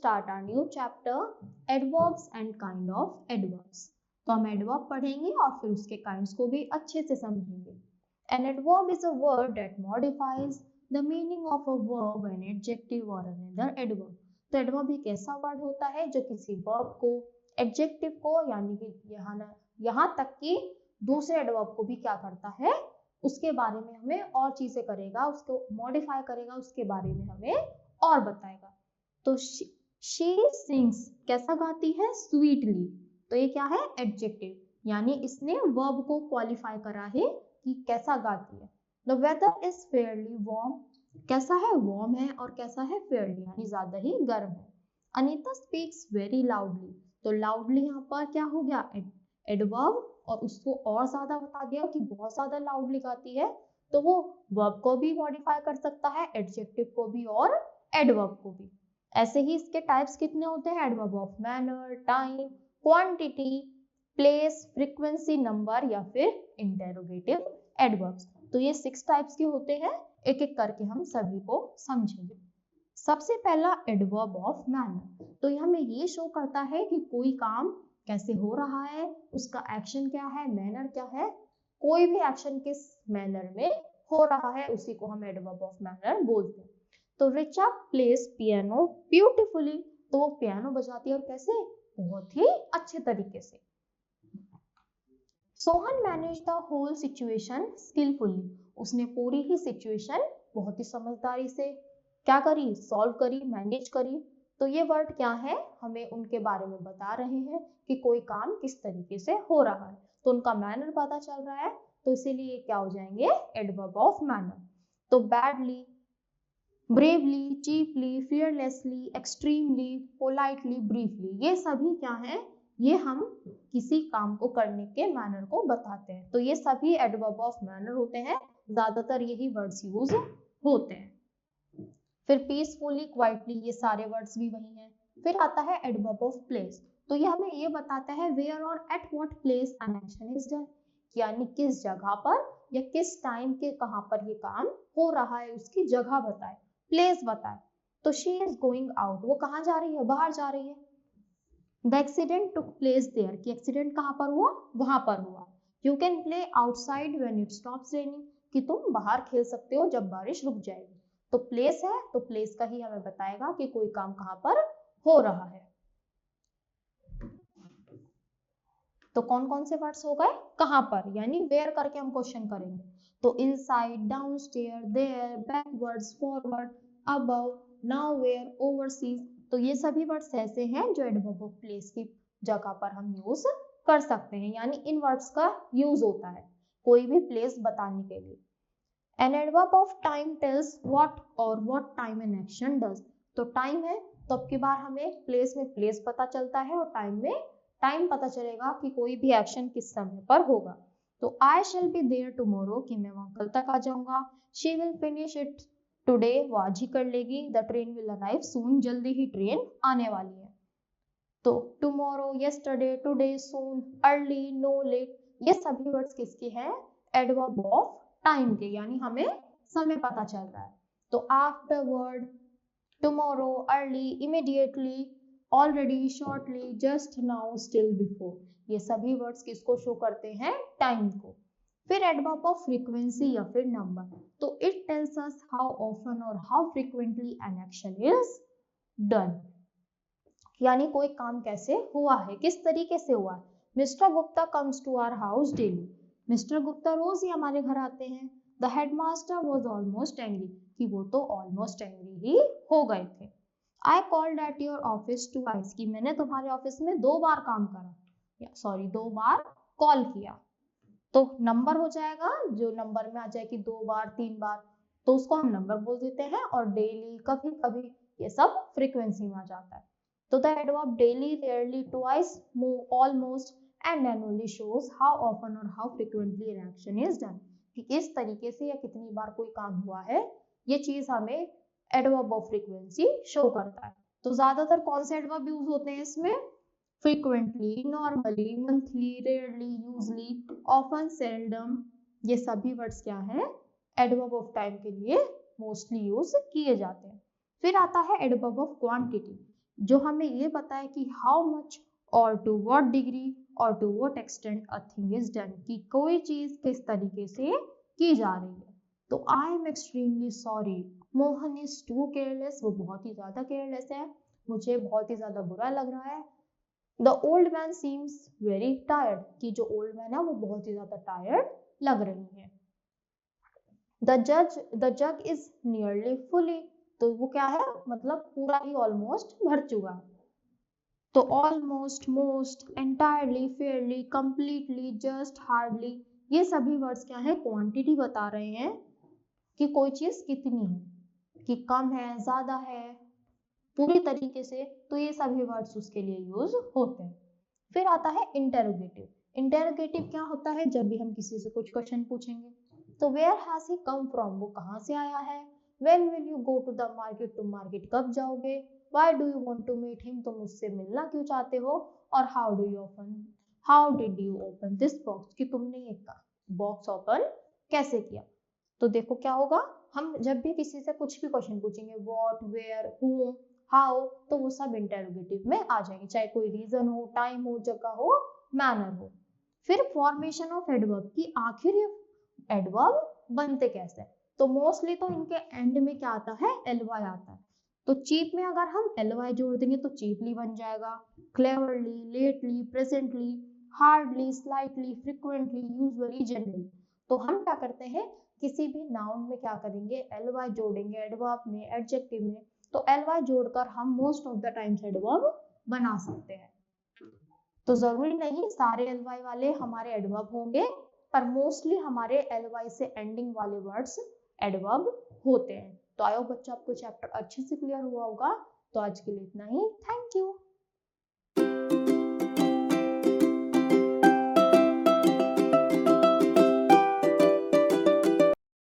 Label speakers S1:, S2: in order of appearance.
S1: start our new chapter, adverbs and kind of adverbs. तो हम adverb पढ़ेंगे और फिर उसके kinds को भी अच्छे से समझेंगे. An adverb is a word that modifies the meaning of a verb, an adjective or another adverb. तो adverb एक ऐसा word होता है जो किसी verb को, adjective को, यानी कि यहाँ तक कि दूसरे adverb को भी क्या करता है, उसके बारे में हमें और चीजें करेगा, उसको मॉडिफाई करेगा, उसके बारे में हमें और बताएगा. तो she sings कैसा गाती है, sweetly. तो ये क्या है, एडजेक्टिव, यानी इसने वर्ब को क्वालिफाई करा है कि कैसा गाती है. The weather is fairly warm, कैसा है, वार्म है, और कैसा है, फेयरली, यानी ज्यादा ही गर्म है. अनीता स्पीक्स वेरी लाउडली, तो लाउडली यहाँ पर क्या हो गया, एडवर्ब, और उसको और ज्यादा बता दिया कि बहुत ज्यादा लाउडली गाती है. तो वो वर्ब को भी मॉडिफाई कर सकता है, एडजेक्टिव को भी और एडवर्ब को भी. ऐसे ही इसके टाइप्स कितने होते हैं, adverb of manner, time, quantity, place, frequency, number या फिर इंटेरोगेटिव एडवर्ब्स. तो ये 6 टाइप्स के होते हैं, एक एक करके हम सभी को समझेंगे. सबसे पहला एडवर्ब ऑफ मैनर, तो ये हमें ये शो करता है कि कोई काम कैसे हो रहा है, उसका एक्शन क्या है, मैनर क्या है, कोई भी एक्शन किस मैनर में हो रहा है, उसी को हम एडवर्ब ऑफ मैनर बोलते हैं. तो रिचा प्लेस पियानो ब्यूटीफुली, तो वो पियानो बजाती है और कैसे, बहुत ही अच्छे तरीके से. Sohan manage the whole situation skillfully, उसने पूरी ही सिचुएशन बहुत ही समझदारी से क्या करी, सॉल्व करी, मैनेज करी. तो ये वर्ड क्या है, हमें उनके बारे में बता रहे हैं कि कोई काम किस तरीके से हो रहा है, तो उनका मैनर पता चल रहा है, तो इसीलिए क्या हो जाएंगे, एडवर्ब ऑफ मैनर. तो badly, bravely, cheaply, fearlessly, extremely, politely, briefly, ये सभी क्या है, ये हम किसी काम को करने के मैनर को बताते हैं. तो ये सभी एडवर्ब ऑफ मैनर होते हैं, ज्यादातर यही वर्ड्स यूज होते हैं. फिर पीसफुली, क्वाइटली, ये सारे वर्ड्स भी वही हैं. फिर आता है एडवर्ब ऑफ प्लेस, तो ये हमें ये बताता है वेयर और at what place N action is done, यानी किस जगह पर या किस टाइम के कहां पर ये काम हो रहा है, उसकी जगह बताए, प्लेस बताए. तो शी इज गोइंग आउट, वो कहाँ जा रही है, बाहर जा रही है. The accident took place there, कि एक्सीडेंट कहाँ पर हुआ, वहां पर हुआ. You can play outside when it stops raining, कि तुम बाहर खेल सकते हो जब बारिश रुक जाएगी. तो प्लेस है, तो प्लेस का ही हमें बताएगा कि कोई काम कहाँ पर हो रहा है. तो कौन कौन से वर्ड्स हो गए, कहाँ पर, यानी वेयर करके हम क्वेश्चन करेंगे. तो inside, downstair, there, backwards, forward, above, now, where, overseas. तो ये सभी वर्ड्स ऐसे हैं जो एडवर्ब ऑफ प्लेस की जगह पर हम यूज कर सकते हैं, यानी इन वर्ड्स का यूज होता है कोई भी प्लेस बताने के लिए. An adverb of time tells what or what time an action does. तो टाइम है, तो अब की बार हमें प्लेस में प्लेस पता चलता है और टाइम में टाइम पता चलेगा कि कोई भी एक्शन किस समय पर होगा. तो आई शैल बी देयर टुमारो, कि मैं वहां कल तक आ जाऊंगा. She will finish it today, वो आज ही कर लेगी. द ट्रेन विल अराइव सून, जल्दी ही ट्रेन आने वाली है. तो टुमारो, यस्टरडे, टुडे, सून, अर्ली, नो, लेट, ये सभी वर्ड्स किसके हैं, एडवर्ब ऑफ टाइम के, यानी हमें समय पता चल रहा है. तो afterward, tomorrow, early, immediately, already, shortly, just now, still, before, ये सभी वर्ड्स किसको शो करते हैं, टाइम को. फिर एडवर्ब ऑफ फ्रीक्वेंसी या फिर नंबर, तो it tells us how often और how frequently an action is done, यानी कोई काम कैसे हुआ है, किस तरीके से हुआ है. Mister Gupta comes to our house daily, mister Gupta रोज ही हमारे घर आते हैं. The headmaster was almost angry, कि वो तो ऑलमोस्ट एंग्री ही हो गए थे. I called at your office twice, कि मैंने तुम्हारे ऑफिस में 2 बार काम करा, सॉरी 2 बार कॉल किया. तो नंबर हो जाएगा, जो नंबर में आ जाए कि 2 बार 3 बार, तो उसको हम नंबर बोल देते हैं. और डेली, कभी कभी, ये सब फ्रीक्वेंसी में आ जाता है. तो the adverb daily, rarely, twice, almost and annually shows how often or how frequently an action is done, कि किस तरीके से या कितनी बार कोई काम हुआ है, ये चीज हमें एडवर्ब ऑफ फ्रीक्वेंसी शो करता है. तो ज्यादातर कौन से एडवर्ब यूज होते हैं इसमें, frequently, normally, monthly, rarely, usually, often, seldom, ये सभी वर्ड्स क्या है, एडवर्ब ऑफ टाइम के लिए मोस्टली यूज किए जाते हैं. फिर आता है एडवर्ब ऑफ क्वांटिटी, जो हमें ये बताए कि हाउ मच और टू व्हाट डिग्री और to what extent a thing is done, कि कोई चीज किस तरीके से की जा रही है। तो I am extremely sorry, Mohan is too careless, वो बहुत ही ज्यादा केयरलेस है, मुझे बहुत ही ज्यादा बुरा लग रहा है। The old man seems very tired, कि जो ओल्ड मैन है वो बहुत ही ज्यादा टायर्ड लग रही है। The jug is nearly fully, तो वो क्या है, मतलब पूरा ही ऑलमोस्ट भर चुका है। तो almost, most, entirely, Fairlie, completely, just, hardly, ये सभी वर्ड्स क्या है, क्वांटिटी बता रहे हैं कि कोई चीज कितनी है, कि कम है, ज्यादा है, पूरी तरीके से। तो ये सभी वर्ड्स उसके लिए यूज होते हैं। फिर आता है इंटेरोगेटिव। इंटेरोगेटिव क्या होता है, जब भी हम किसी से कुछ क्वेश्चन पूछेंगे तो where has he come from, वो कहाँ से आया है। When will you go to the market, तुम मार्केट कब जाओगे। Why do you want to meet him, तुम उससे मिलना क्यों चाहते हो। और how did you open this box, कि तुमने ये बॉक्स ओपन कैसे किया। तो देखो क्या होगा, हम जब भी किसी से कुछ भी क्वेश्चन पूछेंगे, व्हाट, वेयर, हूम, हाउ, तो वो सब इंटेरोगेटिव में आ जाएंगे, चाहे कोई रीजन हो, टाइम हो, जगह हो, मैनर हो। फिर फॉर्मेशन ऑफ एडवर्ब, कि आखिर ये एडवर्ब बनते कैसे। तो मोस्टली तो इनके एंड में क्या आता है, एलवाई आता है। तो चीप में अगर हम एलवाई जोड़ देंगे तो चीपली बन जाएगा, cleverly, lately, presently, hardly, slightly, frequently, usually, generally. तो हम क्या करते हैं, किसी भी नाउन में क्या करेंगे, एलवाई जोड़ेंगे, एडवर्ब में, एडजेक्टिव में। तो एलवाई जोड़कर हम most of the times adverb बना सकते हैं। तो जरूरी नहीं सारे एलवाई वाले हमारे एडवर्ब होंगे, पर मोस्टली हमारे एलवाई से एंडिंग वाले वर्ड्स एडवर्ब होते हैं। तो आई होप बच्चों आपको चैप्टर अच्छे से क्लियर हुआ होगा। तो आज के लिए इतना ही, थैंक यू।